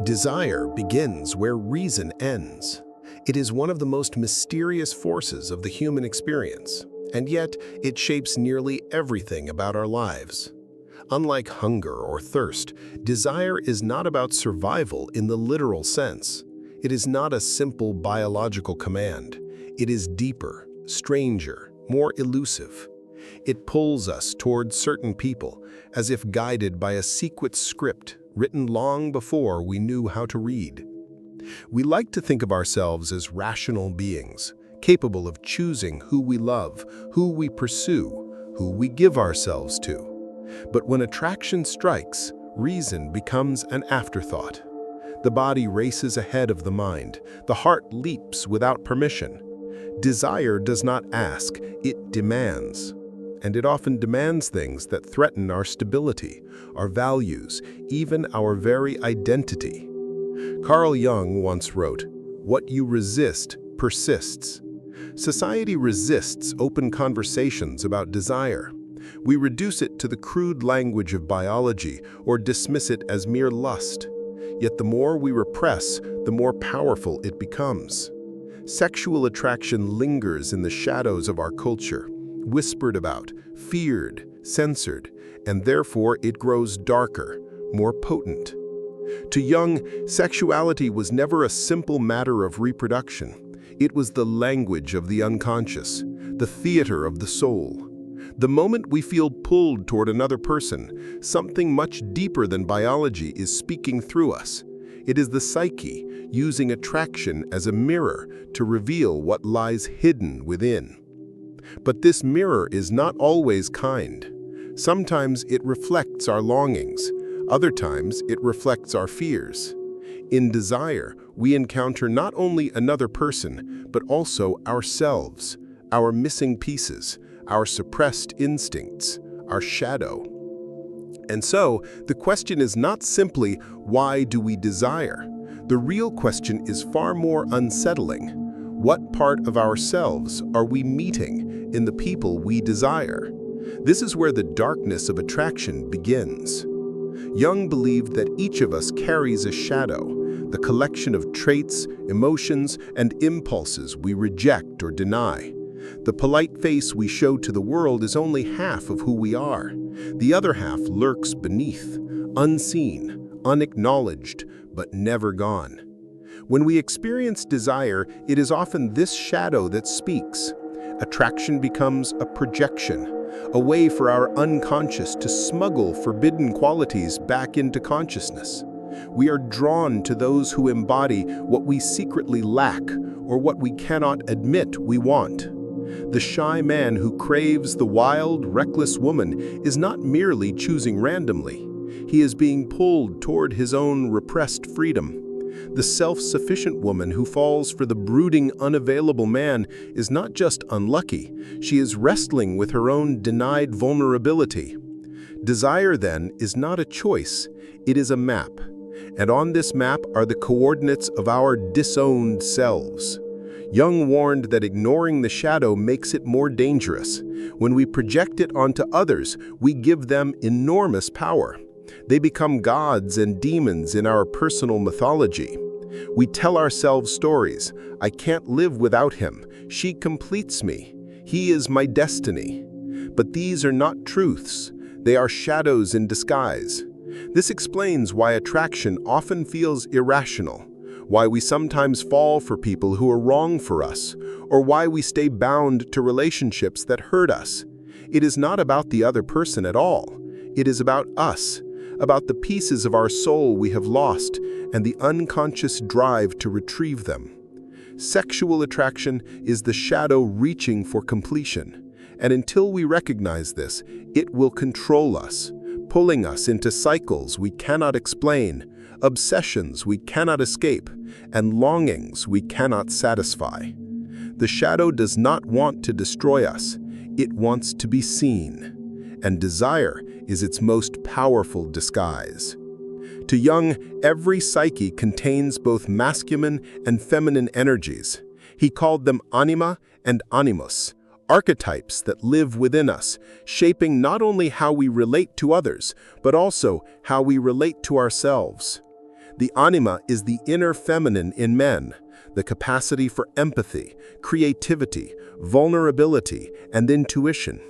Desire begins where reason ends. It is one of the most mysterious forces of the human experience, and yet it shapes nearly everything about our lives. Unlike hunger or thirst, desire is not about survival in the literal sense. It is not a simple biological command. It is deeper, stranger, more elusive. It pulls us toward certain people, as if guided by a secret script written long before we knew how to read. We like to think of ourselves as rational beings, capable of choosing who we love, who we pursue, who we give ourselves to. But when attraction strikes, reason becomes an afterthought. The body races ahead of the mind. The heart leaps without permission. Desire does not ask, it demands. And it often demands things that threaten our stability, our values, even our very identity. Carl Jung once wrote, "What you resist persists." Society resists open conversations about desire. We reduce it to the crude language of biology or dismiss it as mere lust. Yet the more we repress, the more powerful it becomes. Sexual attraction lingers in the shadows of our culture, whispered about, feared, censored, and therefore it grows darker, more potent. To Jung, sexuality was never a simple matter of reproduction. It was the language of the unconscious, the theater of the soul. The moment we feel pulled toward another person, something much deeper than biology is speaking through us. It is the psyche using attraction as a mirror to reveal what lies hidden within. But this mirror is not always kind. Sometimes it reflects our longings. Other times it reflects our fears. In desire, we encounter not only another person, but also ourselves, our missing pieces, our suppressed instincts, our shadow. And so, the question is not simply, why do we desire? The real question is far more unsettling. What part of ourselves are we meeting in the people we desire? This is where the darkness of attraction begins. Jung believed that each of us carries a shadow, the collection of traits, emotions, and impulses we reject or deny. The polite face we show to the world is only half of who we are. The other half lurks beneath, unseen, unacknowledged, but never gone. When we experience desire, it is often this shadow that speaks. Attraction becomes a projection, a way for our unconscious to smuggle forbidden qualities back into consciousness. We are drawn to those who embody what we secretly lack or what we cannot admit we want. The shy man who craves the wild, reckless woman is not merely choosing randomly. He is being pulled toward his own repressed freedom. The self-sufficient woman who falls for the brooding, unavailable man is not just unlucky, she is wrestling with her own denied vulnerability. Desire, then, is not a choice, it is a map. And on this map are the coordinates of our disowned selves. Jung warned that ignoring the shadow makes it more dangerous. When we project it onto others, we give them enormous power. They become gods and demons in our personal mythology. We tell ourselves stories. I can't live without him. She completes me. He is my destiny. But these are not truths. They are shadows in disguise. This explains why attraction often feels irrational, why we sometimes fall for people who are wrong for us, or why we stay bound to relationships that hurt us. It is not about the other person at all. It is about us, about the pieces of our soul we have lost and the unconscious drive to retrieve them. Sexual attraction is the shadow reaching for completion, and until we recognize this, it will control us, pulling us into cycles we cannot explain, obsessions we cannot escape, and longings we cannot satisfy. The shadow does not want to destroy us, it wants to be seen. And desire is its most powerful disguise. To Jung, every psyche contains both masculine and feminine energies. He called them anima and animus, archetypes that live within us, shaping not only how we relate to others, but also how we relate to ourselves. The anima is the inner feminine in men, the capacity for empathy, creativity, vulnerability, and intuition.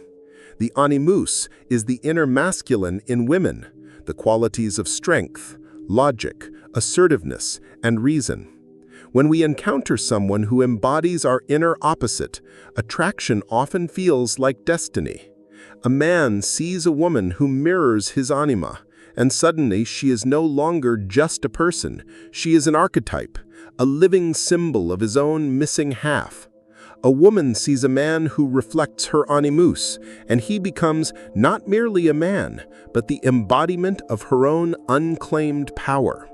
The animus is the inner masculine in women, the qualities of strength, logic, assertiveness, and reason. When we encounter someone who embodies our inner opposite, attraction often feels like destiny. A man sees a woman who mirrors his anima, and suddenly she is no longer just a person, she is an archetype, a living symbol of his own missing half. A woman sees a man who reflects her animus, and he becomes not merely a man, but the embodiment of her own unclaimed power.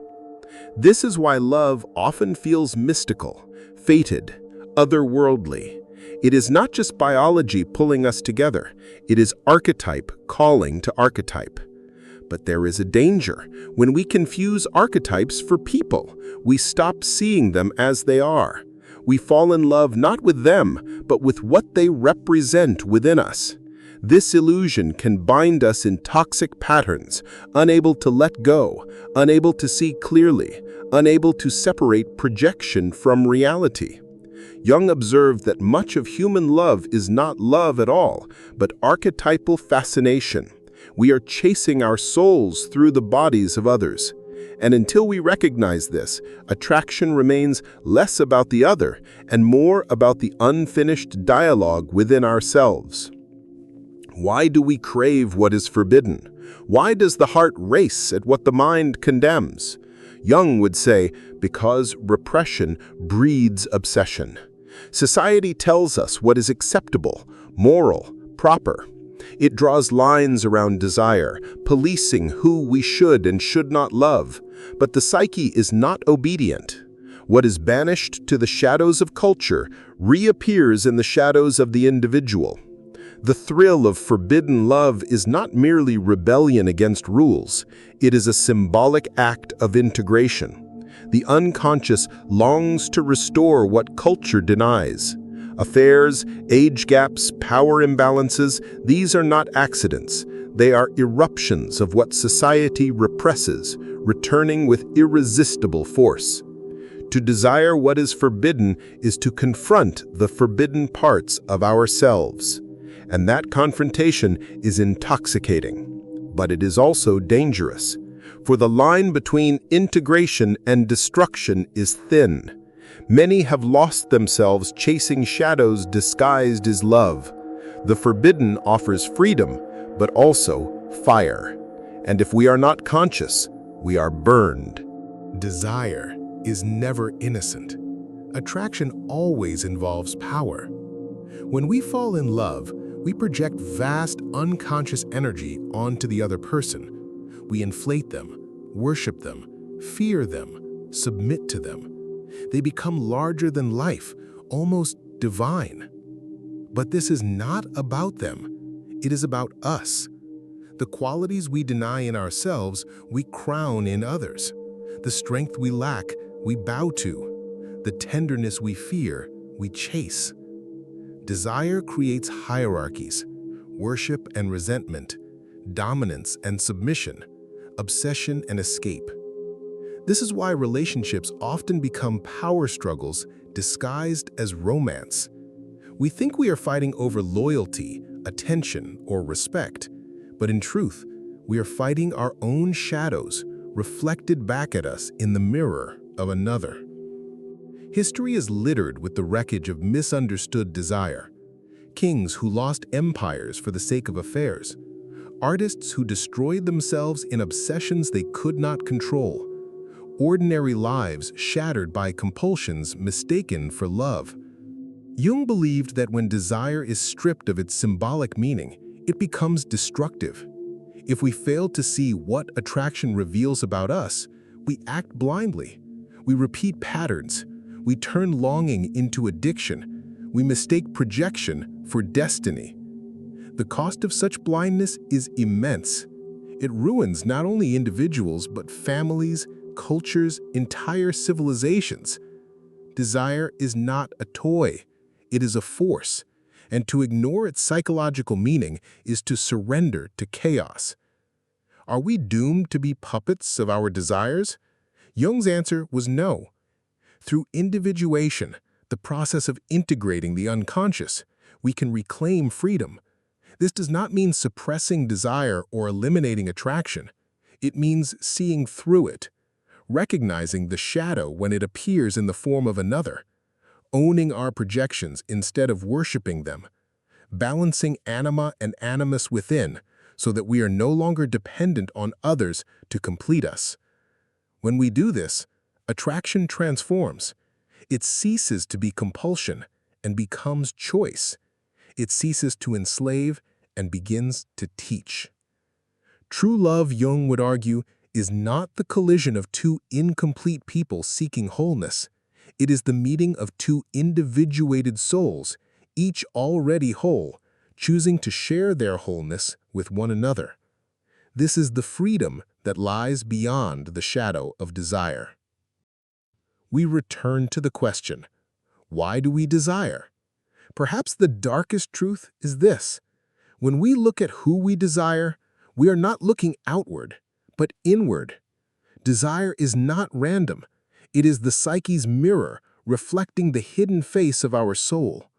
This is why love often feels mystical, fated, otherworldly. It is not just biology pulling us together, it is archetype calling to archetype. But there is a danger. When we confuse archetypes for people, we stop seeing them as they are. We fall in love not with them, but with what they represent within us. This illusion can bind us in toxic patterns, unable to let go, unable to see clearly, unable to separate projection from reality. Jung observed that much of human love is not love at all, but archetypal fascination. We are chasing our souls through the bodies of others. And until we recognize this, attraction remains less about the other and more about the unfinished dialogue within ourselves. Why do we crave what is forbidden? Why does the heart race at what the mind condemns? Jung would say, because repression breeds obsession. Society tells us what is acceptable, moral, proper. It draws lines around desire, policing who we should and should not love. But the psyche is not obedient. What is banished to the shadows of culture reappears in the shadows of the individual. The thrill of forbidden love is not merely rebellion against rules. It is a symbolic act of integration. The unconscious longs to restore what culture denies. Affairs, age gaps, power imbalances, these are not accidents. They are eruptions of what society represses, returning with irresistible force. To desire what is forbidden is to confront the forbidden parts of ourselves. And that confrontation is intoxicating. But it is also dangerous. For the line between integration and destruction is thin. Many have lost themselves chasing shadows disguised as love. The forbidden offers freedom, but also fire. And if we are not conscious, we are burned. Desire is never innocent. Attraction always involves power. When we fall in love, we project vast unconscious energy onto the other person. We inflate them, worship them, fear them, submit to them. They become larger than life, almost divine. But this is not about them. It is about us. The qualities we deny in ourselves, we crown in others. The strength we lack, we bow to. The tenderness we fear, we chase. Desire creates hierarchies, worship and resentment, dominance and submission, obsession and escape. This is why relationships often become power struggles disguised as romance. We think we are fighting over loyalty, attention, or respect, but in truth, we are fighting our own shadows reflected back at us in the mirror of another. History is littered with the wreckage of misunderstood desire. Kings who lost empires for the sake of affairs. Artists who destroyed themselves in obsessions they could not control. Ordinary lives shattered by compulsions mistaken for love. Jung believed that when desire is stripped of its symbolic meaning, it becomes destructive. If we fail to see what attraction reveals about us, we act blindly. We repeat patterns. We turn longing into addiction. We mistake projection for destiny. The cost of such blindness is immense. It ruins not only individuals, but families, cultures, entire civilizations. Desire is not a toy. It is a force. And to ignore its psychological meaning is to surrender to chaos. Are we doomed to be puppets of our desires? Jung's answer was no. Through individuation, the process of integrating the unconscious, we can reclaim freedom. This does not mean suppressing desire or eliminating attraction. It means seeing through it, recognizing the shadow when it appears in the form of another, owning our projections instead of worshiping them, balancing anima and animus within so that we are no longer dependent on others to complete us. When we do this, attraction transforms. It ceases to be compulsion and becomes choice. It ceases to enslave and begins to teach. True love, Jung would argue, is not the collision of two incomplete people seeking wholeness. It is the meeting of two individuated souls, each already whole, choosing to share their wholeness with one another. This is the freedom that lies beyond the shadow of desire. We return to the question, why do we desire? Perhaps the darkest truth is this. When we look at who we desire, we are not looking outward, but inward. Desire is not random. It is the psyche's mirror reflecting the hidden face of our soul.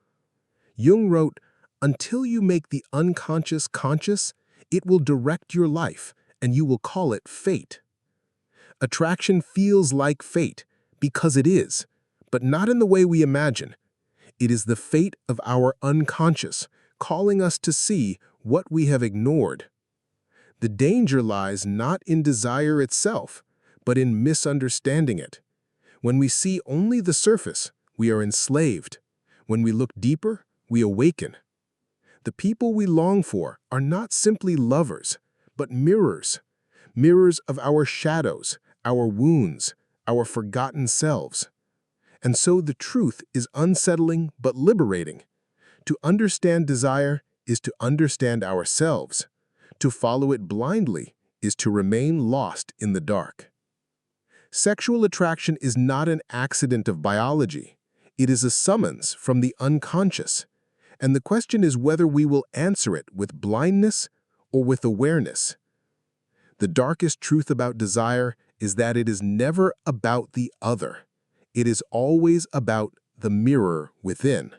Jung wrote, "Until you make the unconscious conscious, it will direct your life, and you will call it fate." Attraction feels like fate because it is, but not in the way we imagine. It is the fate of our unconscious, calling us to see what we have ignored. The danger lies not in desire itself, but in misunderstanding it. When we see only the surface, we are enslaved. When we look deeper, we awaken. The people we long for are not simply lovers, but mirrors. Mirrors of our shadows, our wounds, our forgotten selves. And so the truth is unsettling but liberating. To understand desire is to understand ourselves. To follow it blindly is to remain lost in the dark. Sexual attraction is not an accident of biology. It is a summons from the unconscious. And the question is whether we will answer it with blindness or with awareness. The darkest truth about desire is that it is never about the other. It is always about the mirror within.